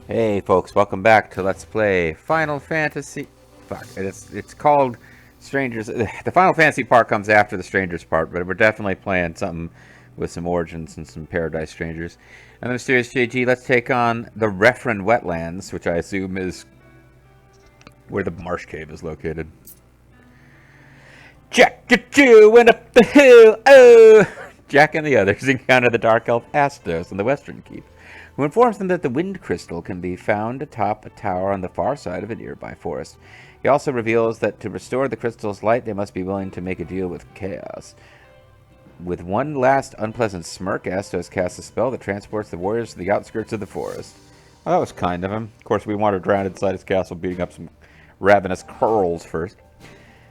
Hey folks, welcome back to Let's Play Final Fantasy. Fuck, it's called Strangers. The Final Fantasy part comes after the Strangers part, but we're definitely playing something with some Origins and some Paradise Strangers. I'm the Mysterious JG. Let's take on the Referend Wetlands, which I assume is where the Marsh Cave is located. Jack went up the hill. Oh! Jack and the others encounter the Dark Elf Astos in the Western Keep, who informs them that the Wind Crystal can be found atop a tower on the far side of a nearby forest. He also reveals that to restore the crystal's light, they must be willing to make a deal with chaos. With one last unpleasant smirk, Astos casts a spell that transports the warriors to the outskirts of the forest. Well, that was kind of him. Of course, we wandered around inside his castle, beating up some ravenous curls first.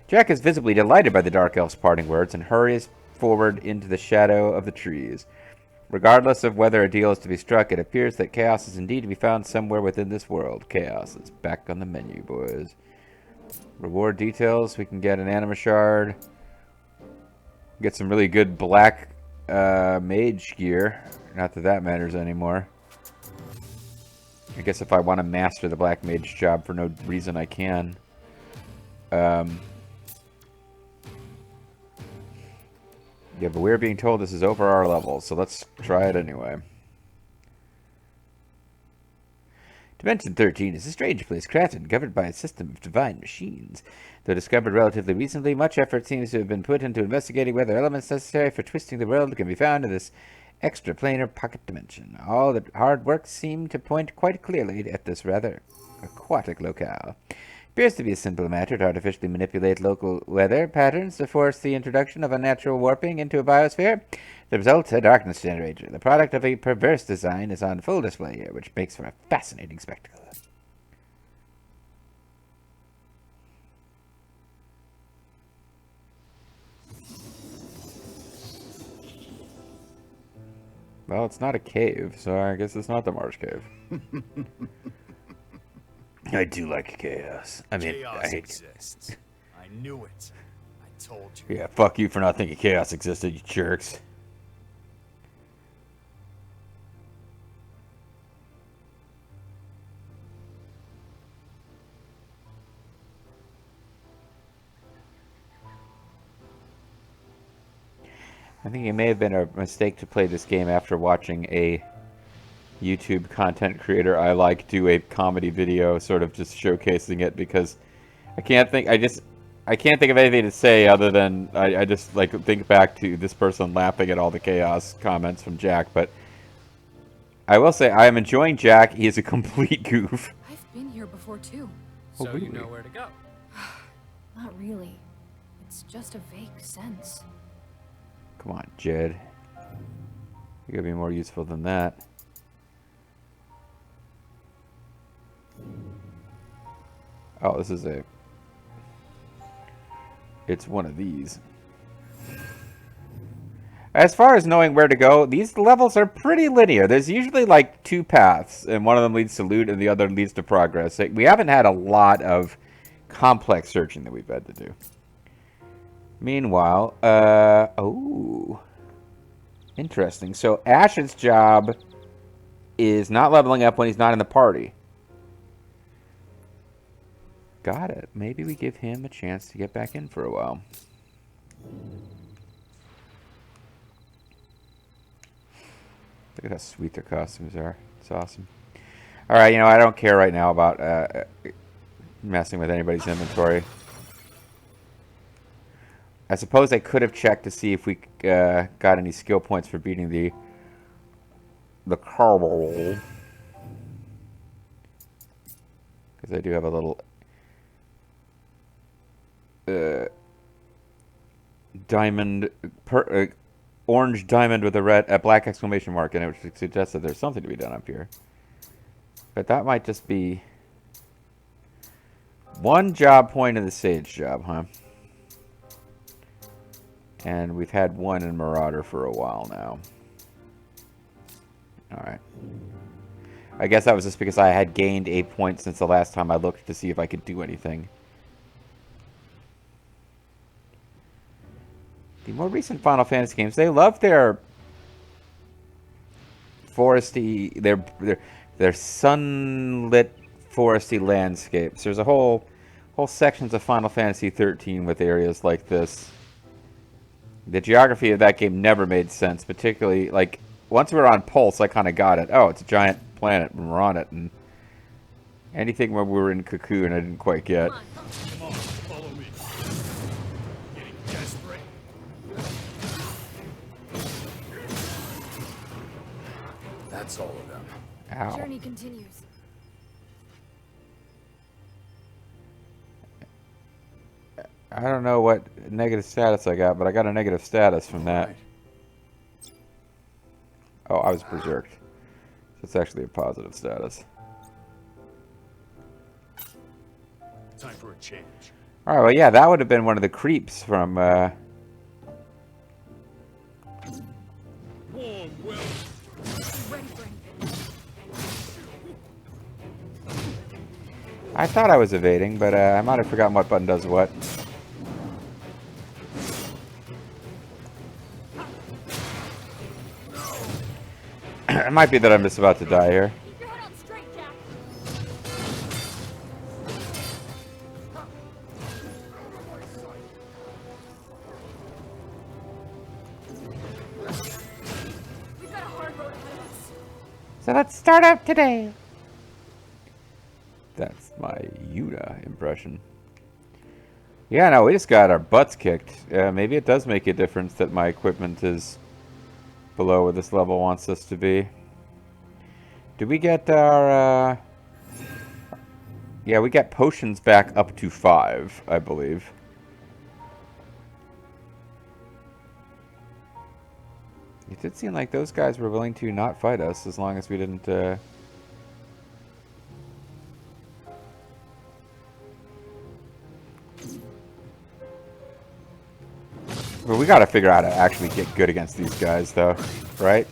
Jack is visibly delighted by the Dark Elf's parting words and hurries forward into the shadow of the trees. Regardless of whether a deal is to be struck, it appears that chaos is indeed to be found somewhere within this world. Chaos is back on the menu, boys. Reward details, we can get an anima shard. Get some really good black mage gear. Not that that matters anymore. I guess if I want to master the black mage job for no reason, I can. Yeah, but we're being told this is over our level, so let's try it anyway. Dimension 13 is a strange place crafted and governed by a system of divine machines. Though discovered relatively recently, much effort seems to have been put into investigating whether elements necessary for twisting the world can be found in this extraplanar pocket dimension. All the hard work seemed to point quite clearly at this rather aquatic locale. Appears to be a simple matter to artificially manipulate local weather patterns to force the introduction of unnatural warping into a biosphere. The result, a darkness generator. The product of a perverse design is on full display here, which makes for a fascinating spectacle. Well, it's not a cave, so I guess it's not the Marsh Cave. I do like chaos. I mean, chaos I hate exists. I knew it. I told you. Yeah, fuck you for not thinking chaos existed, you jerks. I think it may have been a mistake to play this game after watching a YouTube content creator I like do a comedy video sort of just showcasing it, because I can't think of anything to say other than I just like think back to this person laughing at all the chaos comments from Jack. But I will say I am enjoying Jack. He is a complete goof. I've been here before too. So really? you know where to go. Not really. It's just a vague sense. Come on, Jed. You gotta be more useful than that. Oh, this is a... It's one of these. As far as knowing where to go, these levels are pretty linear. There's usually like two paths, and one of them leads to loot and the other leads to progress. We haven't had a lot of complex searching that we've had to do. Meanwhile, oh, interesting. So Ash's job is not leveling up when he's not in the party. Got it. Maybe we give him a chance to get back in for a while. Look at how sweet their costumes are. It's awesome. Alright, you know, I don't care right now about messing with anybody's inventory. I suppose I could have checked to see if we got any skill points for beating the Carl. Because I do have a little diamond, orange diamond with a black exclamation mark in it, which suggests that there's something to be done up here. But that might just be one job point in the Sage job, huh? And we've had one in Marauder for a while now. Alright. I guess that was just because I had gained 8 points since the last time I looked to see if I could do anything. The more recent Final Fantasy games, they love their foresty, their They're sunlit, foresty landscapes. There's a whole sections of Final Fantasy 13 with areas like this. The geography of that game never made sense, particularly like once we were on Pulse, I kind of got it. Oh, it's a giant planet when we're on it, and anything when we were in Cocoon, I didn't quite get. Come on, follow me. Getting desperate. That's all of them. Ow. Journey continues. I don't know what negative status I got, but I got a negative status from that. Right. Oh, I was berserked. So it's actually a positive status. Time for a change. Alright, well, yeah, that would have been one of the creeps from, Warm will. Ready for anything. I thought I was evading, but I might have forgotten what button does what. It might be that I'm just about to die here. Keep your head on straight, Jack. We've got a hard road ahead of us. So let's start out today. That's my Yuna impression. Yeah, no, we just got our butts kicked. Maybe it does make a difference that my equipment is below where this level wants us to be. Did we get our... Yeah, we got potions back up to 5, I believe. It did seem like those guys were willing to not fight us as long as we didn't... Well, we gotta figure out how to actually get good against these guys, though, right?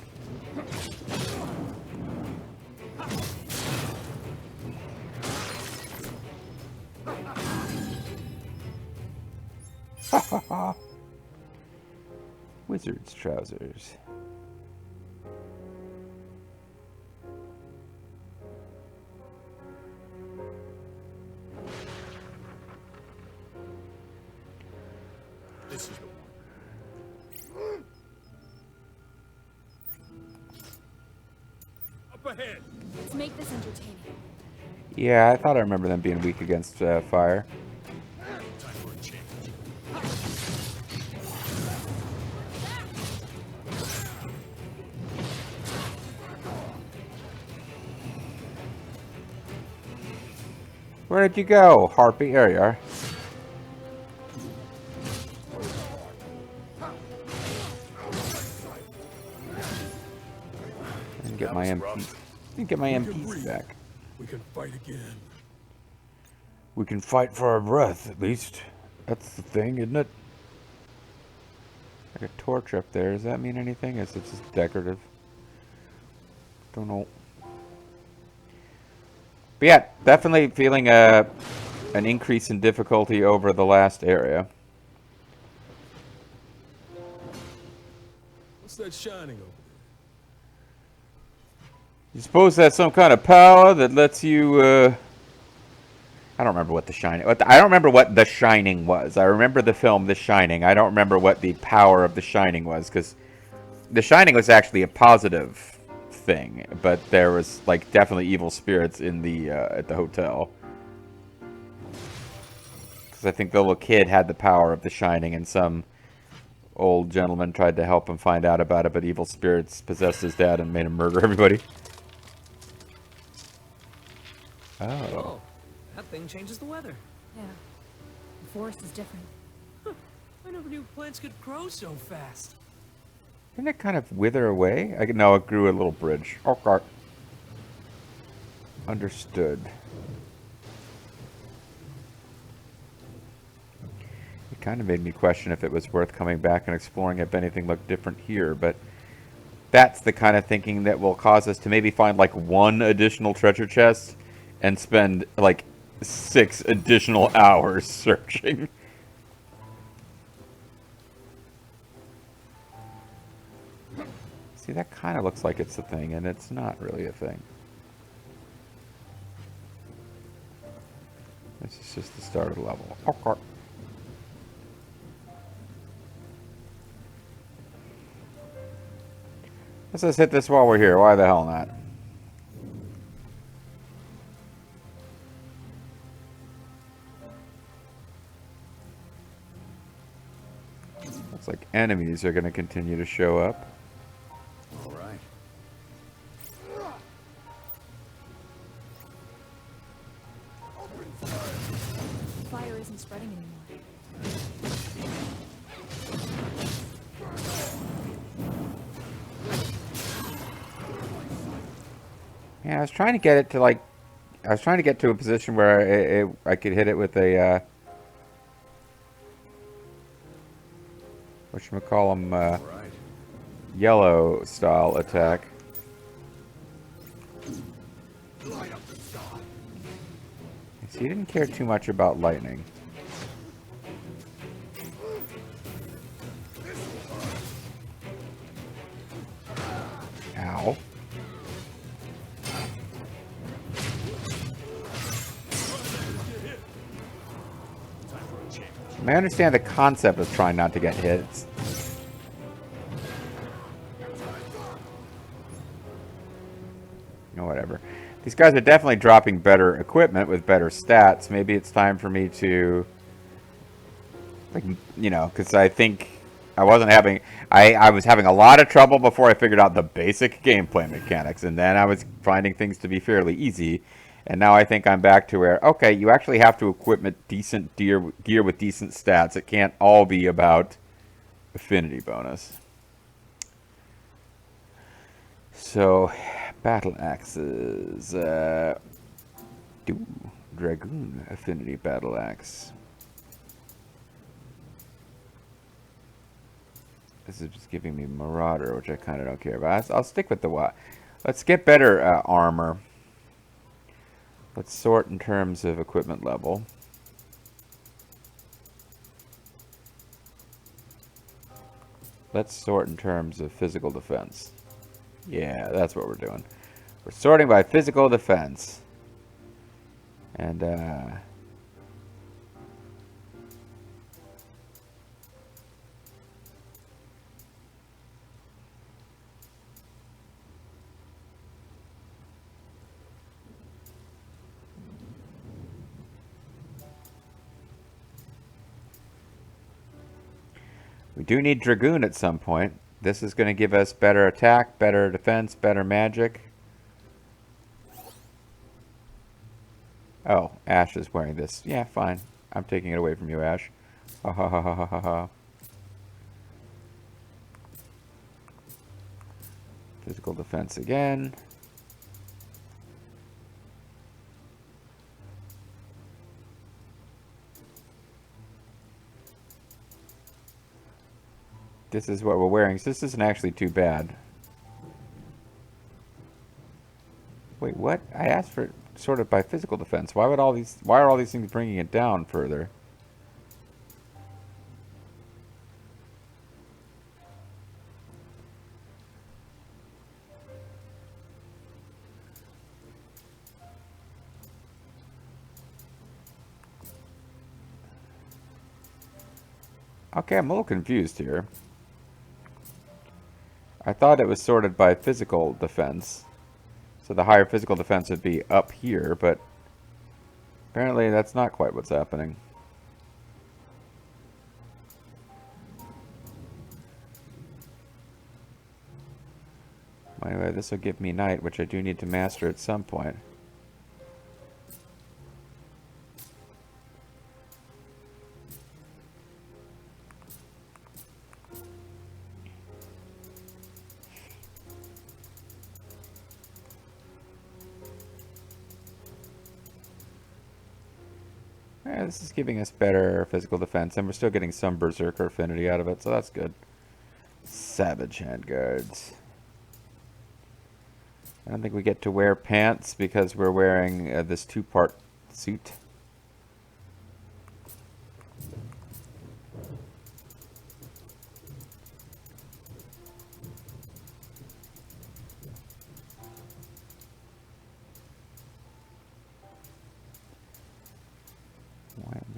Ha ha ha. Wizard's trousers. This is the one. Up ahead. Let's make this entertaining. Yeah, I thought I remember them being weak against fire. Time for a change. Where did you go, Harpy? There you are. And get That my was MP. rough. Get my MPs back. We can fight again. We can fight for our breath, at least. That's the thing, isn't it? Like a torch up there. Does that mean anything? Is it just decorative? Don't know. But yeah, definitely feeling an increase in difficulty over the last area. What's that shining over You suppose that's some kind of power that lets you, I don't remember what the Shining... I don't remember what The Shining was. I remember the film The Shining. I don't remember what the power of The Shining was, because The Shining was actually a positive thing, but there was, like, definitely evil spirits in the, at the hotel. Because I think the little kid had the power of The Shining, and some old gentleman tried to help him find out about it, but evil spirits possessed his dad and made him murder everybody. Oh. Whoa, that thing changes the weather. Yeah. The forest is different. I never knew plants could grow so fast. Didn't it kind of wither away? No, it grew a little bridge. Okay. Understood. It kind of made me question if it was worth coming back and exploring if anything looked different here, but that's the kind of thinking that will cause us to maybe find like one additional treasure chest and spend like 6 additional hours searching. See, that kind of looks like it's a thing, and it's not really a thing. This is just the start of the level. Okay. Let's just hit this while we're here. Why the hell not? Looks like enemies are going to continue to show up. All right. Fire isn't spreading anymore. Yeah, I was trying to get it to like, I was trying to get to a position where I could hit it with a, whatchamacallem, All right. yellow style attack. Light up the sky. So he didn't care too much about lightning. Ow. I understand the concept of trying not to get hits. Whatever. These guys are definitely dropping better equipment with better stats. Maybe it's time for me to, like, you know, because I think I wasn't having, I was having a lot of trouble before I figured out the basic gameplay mechanics, and then I was finding things to be fairly easy. And now I think I'm back to where, okay, you actually have to equip decent gear with decent stats. It can't all be about affinity bonus. So, battle axes. Dragoon affinity battle axe. This is just giving me Marauder, which I kind of don't care about. I'll stick with the what. Let's get better armor. Let's sort in terms of equipment level. Let's sort in terms of physical defense. Yeah, that's what we're doing. We're sorting by physical defense. And, we do need Dragoon at some point. This is going to give us better attack, better defense, better magic. Oh, Ash is wearing this. Yeah, fine. I'm taking it away from you, Ash. Ha ha ha ha ha ha. Physical defense again. This is what we're wearing, so this isn't actually too bad. Wait, what? I asked for sorted by physical defense. Why are all these things bringing it down further? Okay, I'm a little confused here. I thought it was sorted by physical defense. So the higher physical defense would be up here, but apparently that's not quite what's happening. Anyway, this will give me Night, which I do need to master at some point. Yeah, this is giving us better physical defense, and we're still getting some Berserker affinity out of it, so that's good. Savage handguards. I don't think we get to wear pants because we're wearing this two-part suit.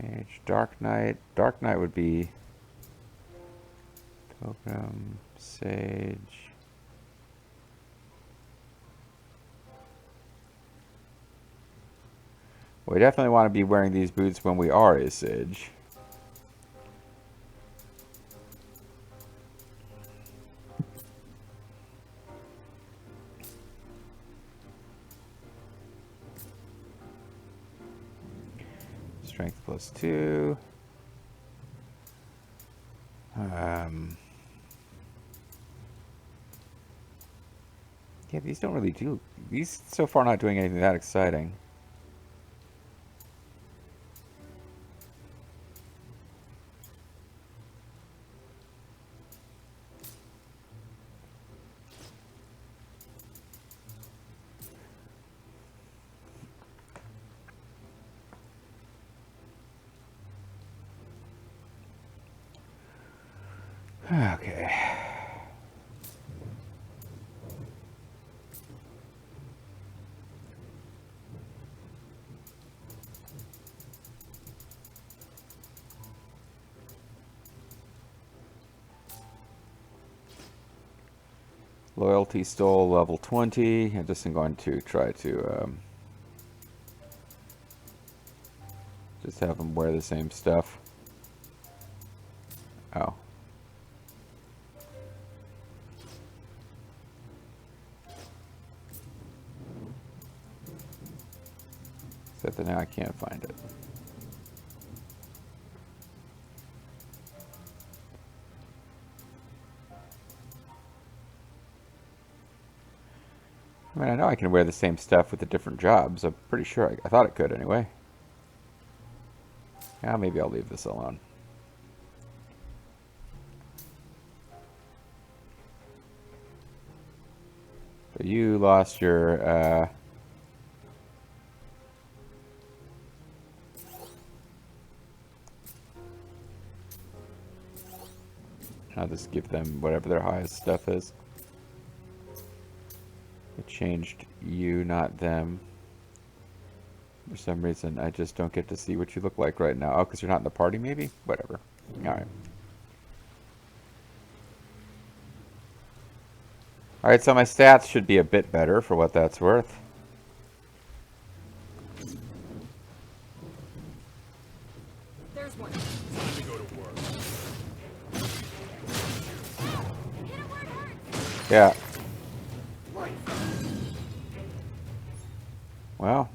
Mage, Dark Knight. Dark Knight would be Totem, Sage. We definitely want to be wearing these boots when we are a Sage. Strength +2. Yeah, these don't really do... These so far not doing anything that exciting. Okay. Loyalty still level 20. I'm just going to try to just have them wear the same stuff. Oh. Except that now I can't find it. I mean, I know I can wear the same stuff with the different jobs. I'm pretty sure I thought it could anyway. Yeah, maybe I'll leave this alone. So you lost your I'll just give them whatever their highest stuff is. I changed you, not them. For some reason, I just don't get to see what you look like right now. Oh, because you're not in the party, maybe? Whatever. Alright. Alright, so my stats should be a bit better for what that's worth. There's one. Time to go to work. Hit him where it hurts. Yeah. Well.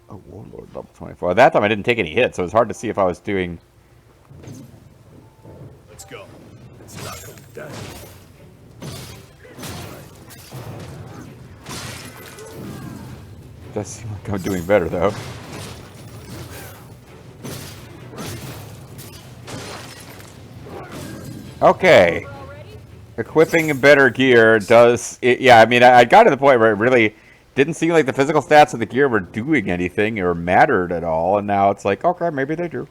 Oh, Warlord level 24. That time I didn't take any hits, so it was hard to see if I was doing... Let's go. Let's knock him down. Does seem like I'm doing better, though. Okay. Equipping better gear does... yeah, I mean, I got to the point where it really didn't seem like the physical stats of the gear were doing anything or mattered at all, and now it's like, okay, maybe they do.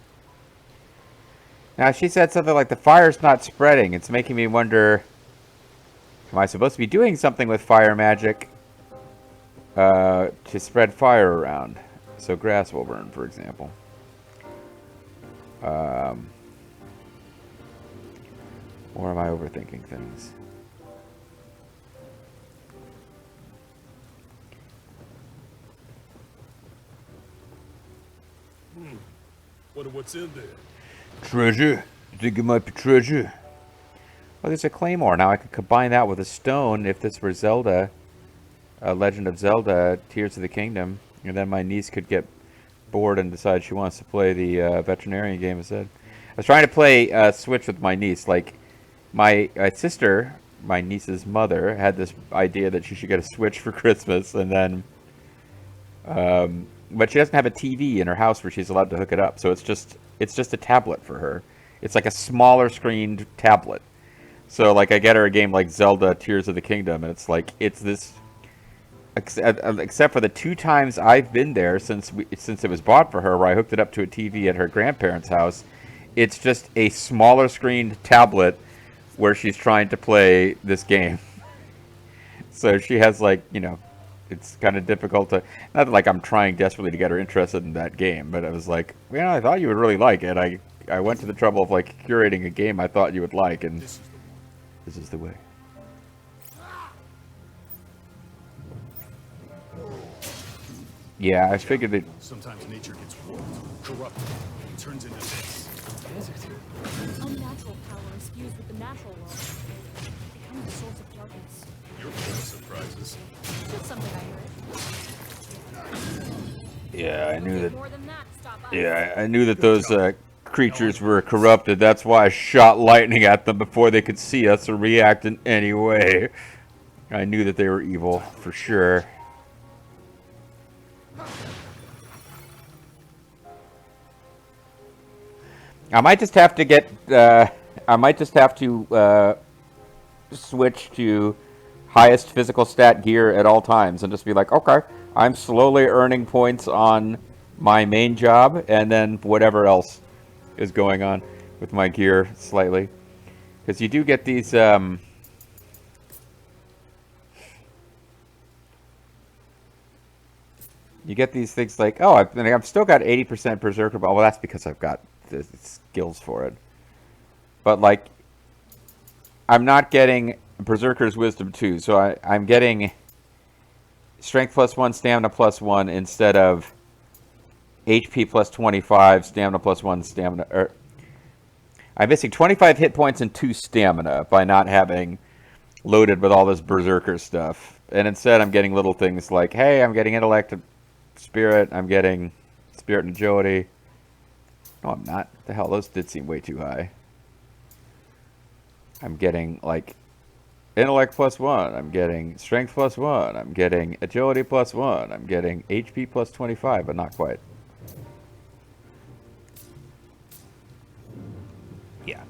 Now, she said something like, the fire's not spreading. It's making me wonder, am I supposed to be doing something with fire magic to spread fire around? So grass will burn, for example. Or am I overthinking things? Wonder what's in there. Treasure? You think it might be treasure? Oh, there's a claymore. Now I could combine that with a stone if this were Zelda, Legend of Zelda, Tears of the Kingdom. And then my niece could get bored and decide she wants to play the veterinarian game instead. I was trying to play Switch with my niece. Like, my sister, my niece's mother, had this idea that she should get a Switch for Christmas, and then... but she doesn't have a TV in her house where she's allowed to hook it up, so it's just a tablet for her. It's like a smaller screened tablet. So like I get her a game like Zelda Tears of the Kingdom, and it's like it's this. Except for the 2 times I've been there since it was bought for her, where I hooked it up to a TV at her grandparents' house, it's just a smaller screened tablet where she's trying to play this game. So she has like, you know, it's kind of difficult to. Not like I'm trying desperately to get her interested in that game, but I was like, yeah, I thought you would really like it. I went to the trouble of like curating a game I thought you would like, and this is the way. Yeah, I figured that. Sometimes nature gets warped, corrupted, and turns into this. Unnatural power is fused with the natural world. It becomes a source of darkness. You're full of surprises. Just something I heard. Yeah, I knew that. More than that, stop us. Yeah, I knew that those creatures were corrupted. That's why I shot lightning at them before they could see us or react in any way. I knew that they were evil for sure. I might just have to get. I might just have to switch to highest physical stat gear at all times and just be like, okay, I'm slowly earning points on my main job, and then whatever else is going on with my gear slightly, because you do get these. You get these things like, oh, I've still got 80% Berserker Ball. Well, that's because I've got the skills for it. But, like, I'm not getting Berserker's Wisdom 2. So I'm getting Strength +1, Stamina +1 instead of HP +25, Stamina +1, Stamina. I'm missing 25 hit points and 2 Stamina by not having loaded with all this Berserker stuff. And instead I'm getting little things like, hey, I'm getting Intellect and Spirit, I'm getting Spirit and Agility. No, I'm not. The hell, those did seem way too high. I'm getting, like, Intellect +1, I'm getting Strength +1, I'm getting Agility +1, I'm getting HP +25, but not quite. Yeah.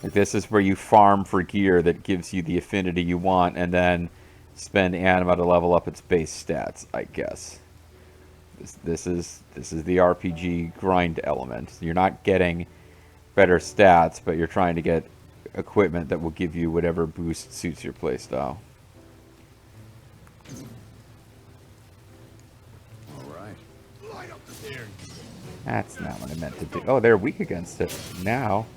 Like, this is where you farm for gear that gives you the affinity you want, and then spend anima to level up its base stats, I guess. This is the RPG grind element. You're not getting better stats, but you're trying to get equipment that will give you whatever boost suits your playstyle. Alright. Light up the air. That's not what I meant to do. Oh, they're weak against it now.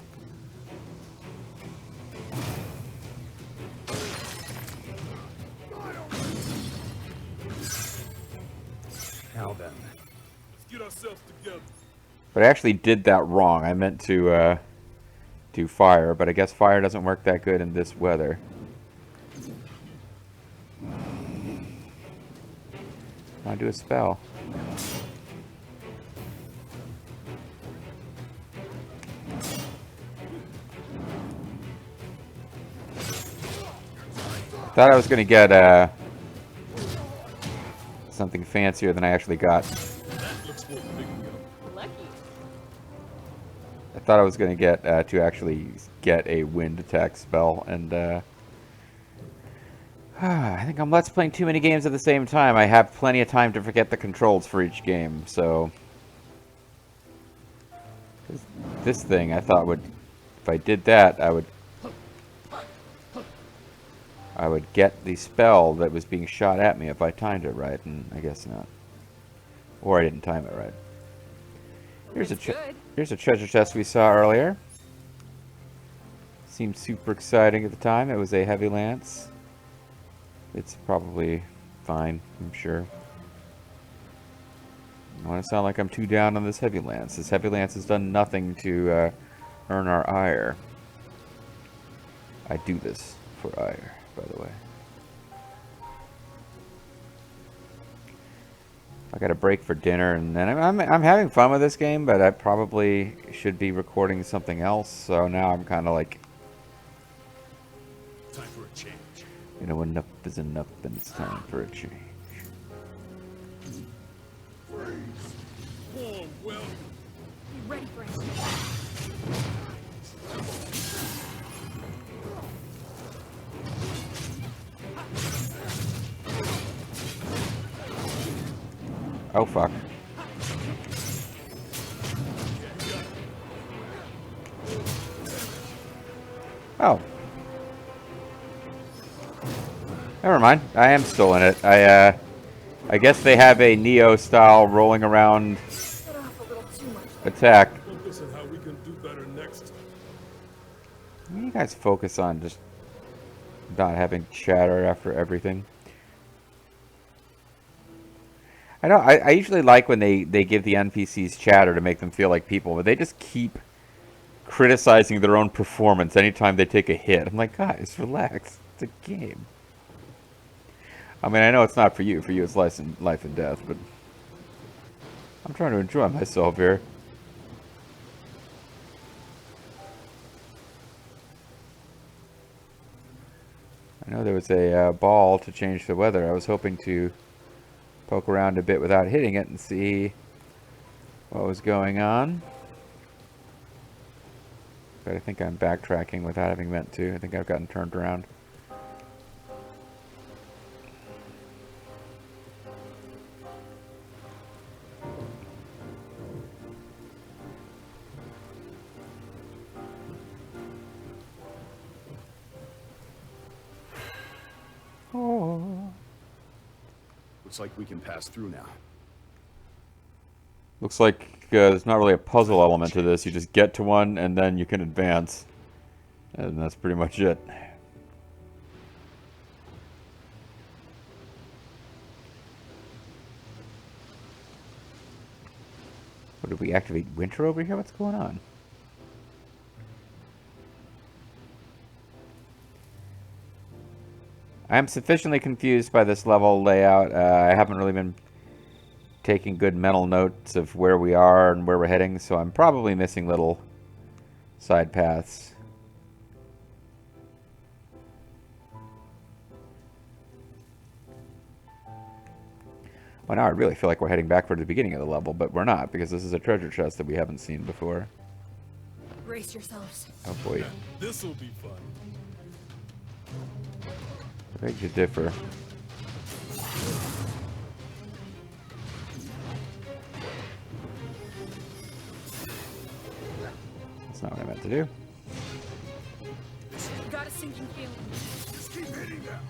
Now then. Let's get ourselves together. But I actually did that wrong. I meant to do fire, but I guess fire doesn't work that good in this weather. I'll do a spell. Thought I was going to get something fancier than I actually got. Lucky. I thought I was going to get to actually get a wind attack spell, and I think I'm let's playing too many games at the same time. I have plenty of time to forget the controls for each game, so this thing I thought would, if I did that, I would get the spell that was being shot at me if I timed it right, and I guess not. Or I didn't time it right. Here's a treasure chest we saw earlier. Seemed super exciting at the time. It was a heavy lance. It's probably fine, I'm sure. I don't want to sound like I'm too down on this heavy lance. This heavy lance has done nothing to earn our ire. I do this for ire, by the way. I got a break for dinner, and then I'm having fun with this game, but I probably should be recording something else. So now I'm kind of like, Time for a change. you know, enough is enough, and it's time for a change. Oh, well. Be ready for it. Oh fuck. Oh. Never mind. I am still in it. I guess they have a Neo-style rolling around Cut off a little too much. attack. Focus on how we can do better next time. You guys focus on just not having chatter after everything. I know. I usually like when they give the NPCs chatter to make them feel like people, but they just keep criticizing their own performance anytime they take a hit. I'm like, guys, relax. It's a game. I mean, I know it's not for you. For you, it's life and death, but I'm trying to enjoy myself here. I know there was a ball to change the weather. I was hoping to poke around a bit without hitting it and see what was going on. But I think I'm backtracking without having meant to. I think I've gotten turned around. Oh. Looks like we can pass through now. Looks like there's not really a puzzle element to this. You just get to one and then you can advance. And that's pretty much it. What, did we activate winter over here? What's going on? I'm sufficiently confused by this level layout. I haven't really been taking good mental notes of where we are and where we're heading, so I'm probably missing little side paths. Well, now I really feel like we're heading back for the beginning of the level, but we're not, because this is a treasure chest that we haven't seen before. Brace yourselves. Oh boy. This'll be fun. I beg to differ. That's not what I meant to do. Got a sinking feeling. Just keep hitting them.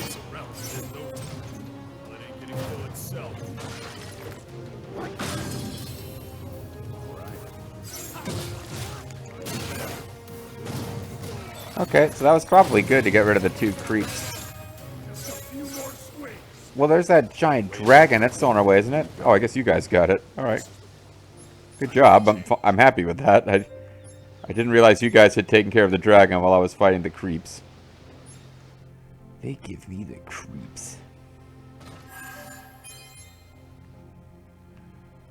Surrounded in no time. Well, it ain't getting kill itself. Okay, so that was probably good to get rid of the two creeps. Just a few more swings. Well, there's that giant dragon. That's still on our way, isn't it? Oh, I guess you guys got it. All right. Good job. I'm happy with that. I didn't realize you guys had taken care of the dragon while I was fighting the creeps. They give me the creeps.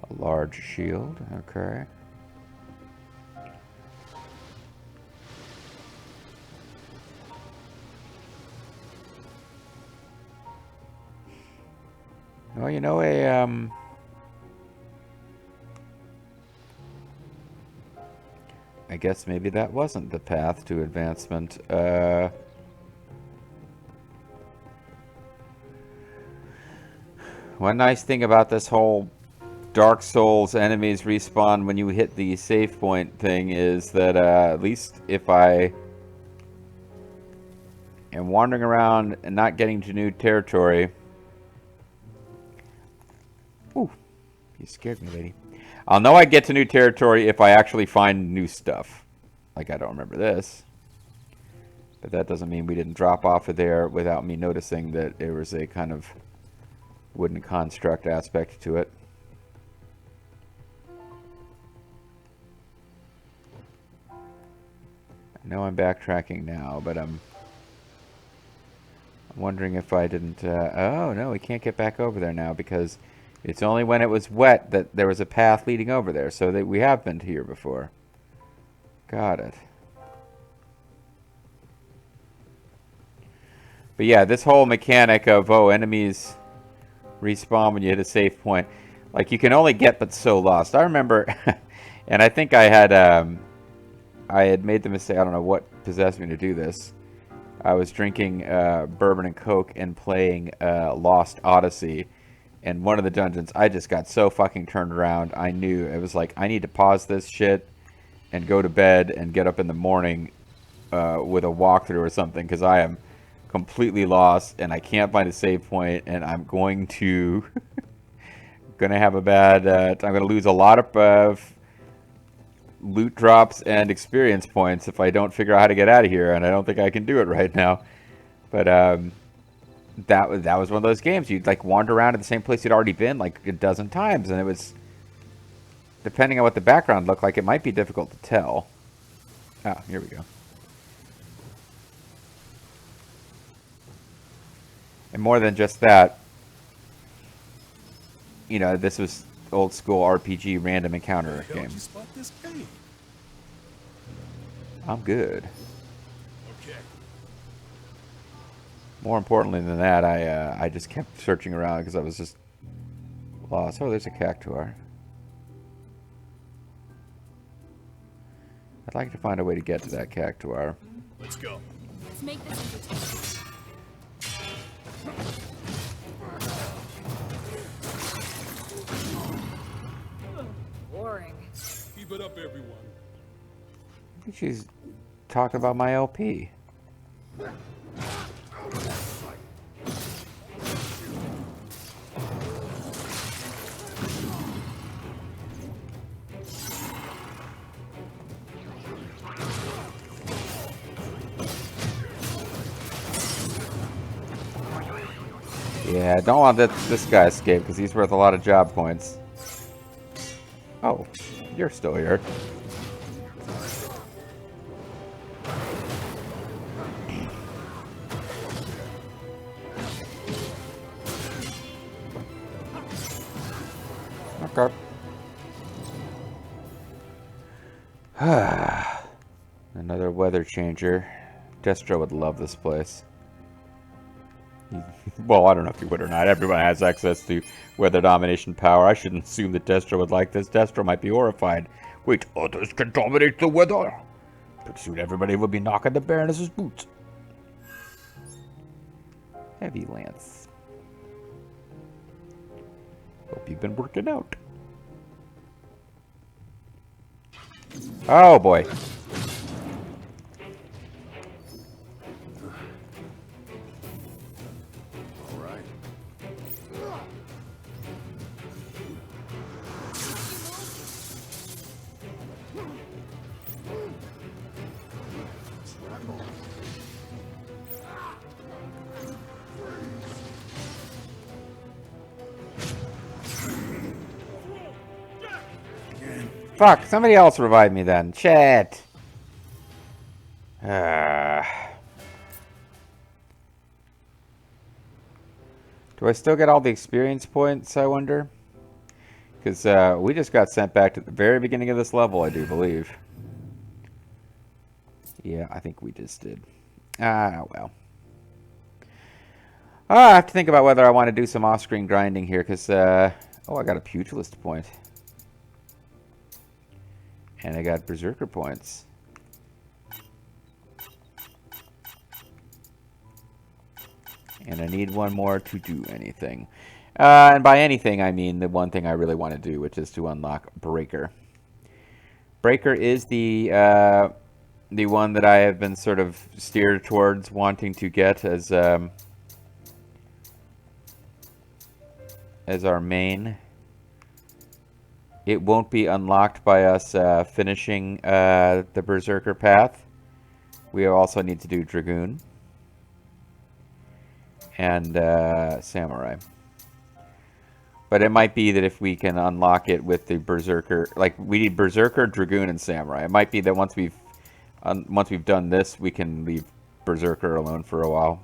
A large shield. Okay. Well, you know, I guess maybe that wasn't the path to advancement. One nice thing about this whole Dark Souls enemies respawn when you hit the save point thing is that at least if I am wandering around and not getting to new territory... Ooh, you scared me, lady. I'll know I get to new territory if I actually find new stuff. Like, I don't remember this. But that doesn't mean we didn't drop off of there without me noticing that there was a kind of wooden construct aspect to it. I know I'm backtracking now, but I'm wondering if I didn't... oh, no, we can't get back over there now because... It's only when it was wet that there was a path leading over there, so that we have been here before. Got it. But yeah, this whole mechanic of, oh, enemies respawn when you hit a save point. Like, you can only get but so lost. I remember, and I think I had made the mistake, I don't know what possessed me to do this. I was drinking bourbon and Coke and playing Lost Odyssey. And one of the dungeons, I just got so fucking turned around. I knew it was like, I need to pause this shit and go to bed and get up in the morning with a walkthrough or something, because I am completely lost and I can't find a save point, and I'm going to gonna have a bad. I'm gonna lose a lot of loot drops and experience points if I don't figure out how to get out of here, and I don't think I can do it right now. But that was one of those games you'd like wander around at the same place you'd already been like a dozen times, and it was, depending on what the background looked like, it might be difficult to tell. Oh, here we go. And more than just that, you know, this was old school RPG random encounter How'd game. you spot this cave? I'm good. Okay. More importantly than that, I just kept searching around because I was just lost. Oh, there's a cactuar. I'd like to find a way to get to that cactuar. Let's go. Let's make this entertaining. Boring. Keep it up, everyone. I think she's talking about my LP. Yeah, don't want this guy escape because he's worth a lot of job points. Oh, you're still here. Okay. Another weather changer. Destro would love this place. Well, I don't know if he would or not. Everyone has access to weather domination power. I shouldn't assume that Destro would like this. Destro might be horrified. Wait, others can dominate the weather. Pretty soon everybody will be knocking the Baroness's boots. Heavy lance. Hope you've been working out. Oh boy. Fuck, somebody else revive me then. Shit. Do I still get all the experience points, I wonder? Because we just got sent back to the very beginning of this level, I do believe. Yeah, I think we just did. Ah, well. I have to think about whether I want to do some off-screen grinding here, because, oh, I got a pugilist point. And I got berserker points. And I need one more to do anything. And by anything, I mean the one thing I really want to do, which is to unlock Breaker. Breaker is the one that I have been sort of steered towards wanting to get as our main. It won't be unlocked by us finishing the Berserker path. We also need to do Dragoon and Samurai. But it might be that if we can unlock it with the Berserker, like we need Berserker, Dragoon, and Samurai. It might be that once we've done this, we can leave Berserker alone for a while.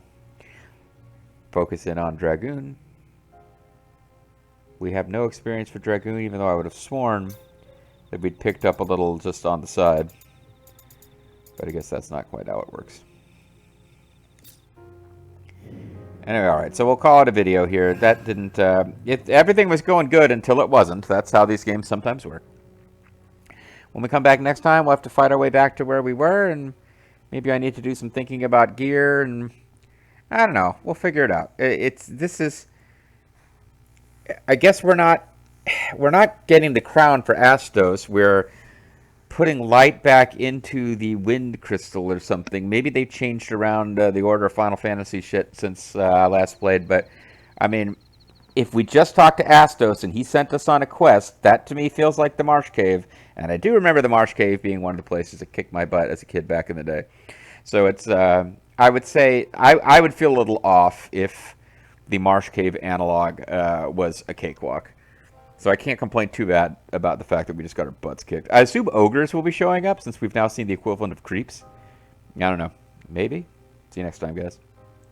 Focus in on Dragoon. We have no experience for Dragoon, even though I would have sworn that we'd picked up a little just on the side. But I guess that's not quite how it works. Anyway, alright, so we'll call it a video here. That didn't... everything was going good until it wasn't. That's how these games sometimes work. When we come back next time, we'll have to fight our way back to where we were, and maybe I need to do some thinking about gear, and... I don't know. We'll figure it out. I guess we're not getting the crown for Astos. We're putting light back into the wind crystal or something. Maybe they changed around the order of Final Fantasy shit since I last played. But I mean, if we just talked to Astos and he sent us on a quest, that to me feels like the Marsh Cave. And I do remember the Marsh Cave being one of the places that kicked my butt as a kid back in the day. So it's I would say I would feel a little off if the Marsh Cave analog was a cakewalk. So I can't complain too bad about the fact that we just got our butts kicked. I assume ogres will be showing up since we've now seen the equivalent of creeps. I don't know. Maybe. See you next time, guys.